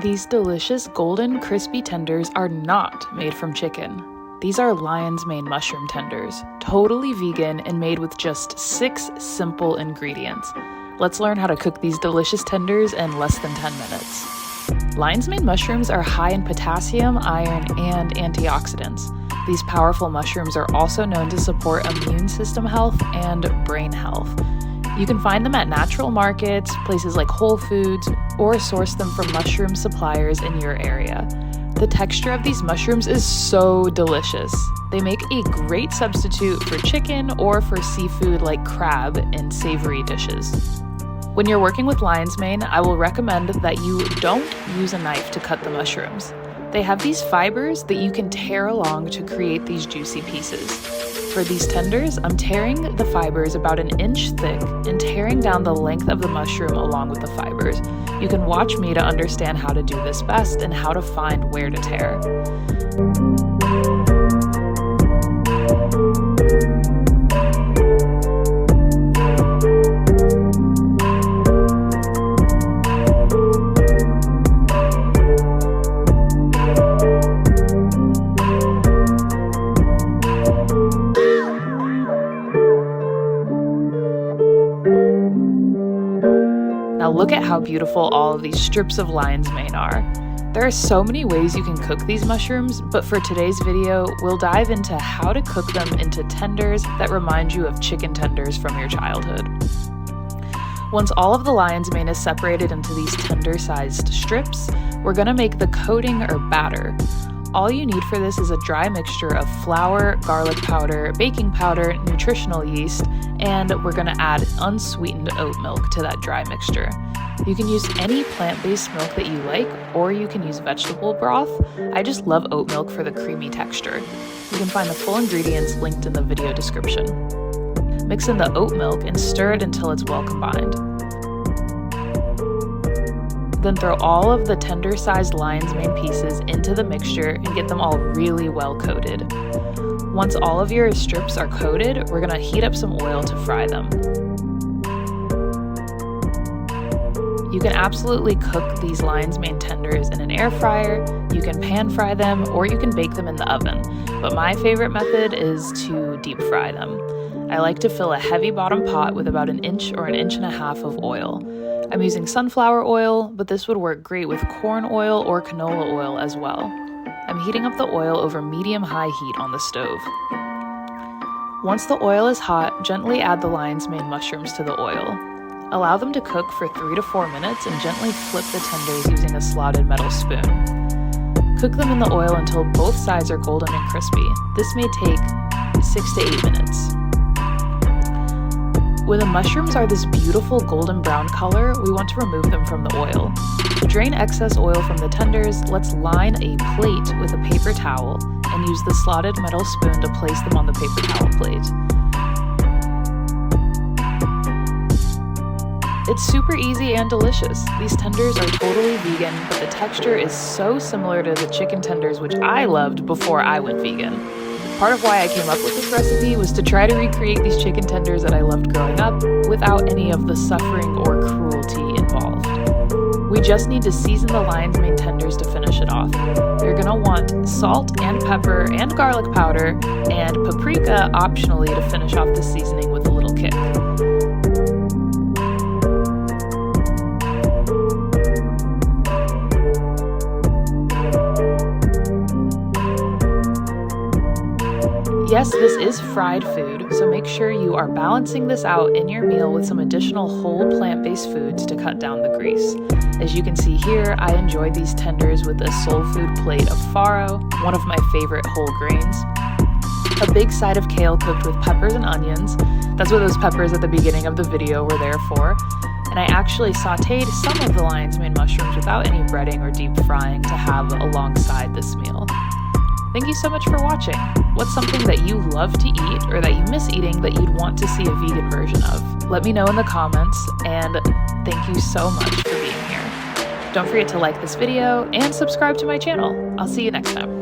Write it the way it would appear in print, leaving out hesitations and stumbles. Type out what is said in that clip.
These delicious golden crispy tenders are not made from chicken. These are lion's mane mushroom tenders, totally vegan and made with just 6 simple ingredients. Let's learn how to cook these delicious tenders in less than 10 minutes. Lion's mane mushrooms are high in potassium, iron, and antioxidants. These powerful mushrooms are also known to support immune system health and brain health. You can find them at natural markets, places like Whole Foods, or source them from mushroom suppliers in your area. The texture of these mushrooms is so delicious. They make a great substitute for chicken or for seafood like crab in savory dishes. When you're working with lion's mane, I will recommend that you don't use a knife to cut the mushrooms. They have these fibers that you can tear along to create these juicy pieces. For these tenders, I'm tearing the fibers about 1 inch thick and tearing down the length of the mushroom along with the fibers. You can watch me to understand how to do this best and how to find where to tear. Now look at how beautiful all of these strips of lion's mane are. There are so many ways you can cook these mushrooms, but for today's video, we'll dive into how to cook them into tenders that remind you of chicken tenders from your childhood. Once all of the lion's mane is separated into these tender-sized strips, we're gonna make the coating or batter. All you need for this is a dry mixture of flour, garlic powder, baking powder, nutritional yeast, and we're gonna add unsweetened oat milk to that dry mixture. You can use any plant-based milk that you like, or you can use vegetable broth. I just love oat milk for the creamy texture. You can find the full ingredients linked in the video description. Mix in the oat milk and stir it until it's well combined. Then throw all of the tender-sized lion's mane pieces into the mixture and get them all really well coated. Once all of your strips are coated, we're gonna heat up some oil to fry them. You can absolutely cook these lion's mane tenders in an air fryer, you can pan fry them, or you can bake them in the oven. But my favorite method is to deep fry them. I like to fill a heavy bottom pot with about 1 inch or 1.5 inches of oil. I'm using sunflower oil, but this would work great with corn oil or canola oil as well. I'm heating up the oil over medium-high heat on the stove. Once the oil is hot, gently add the lion's mane mushrooms to the oil. Allow them to cook for 3 to 4 minutes and gently flip the tenders using a slotted metal spoon. Cook them in the oil until both sides are golden and crispy. This may take 6 to 8 minutes. When the mushrooms are this beautiful golden brown color, we want to remove them from the oil. To drain excess oil from the tenders, let's line a plate with a paper towel and use the slotted metal spoon to place them on the paper towel plate. It's super easy and delicious. These tenders are totally vegan, but the texture is so similar to the chicken tenders which I loved before I went vegan. Part of why I came up with this recipe was to try to recreate these chicken tenders that I loved growing up without any of the suffering or cruelty involved. We just need to season the lion's mane tenders to finish it off. You're gonna want salt and pepper and garlic powder and paprika optionally to finish off the seasoning with a little kick. Yes, this is fried food, so make sure you are balancing this out in your meal with some additional whole plant-based foods to cut down the grease. As you can see here, I enjoyed these tenders with a soul food plate of farro, one of my favorite whole grains, a big side of kale cooked with peppers and onions. That's what those peppers at the beginning of the video were there for. And I actually sauteed some of the lion's mane mushrooms without any breading or deep frying to have alongside this meal. Thank you so much for watching. What's something that you love to eat or that you miss eating that you'd want to see a vegan version of? Let me know in the comments, and thank you so much for being here. Don't forget to like this video and subscribe to my channel. I'll see you next time.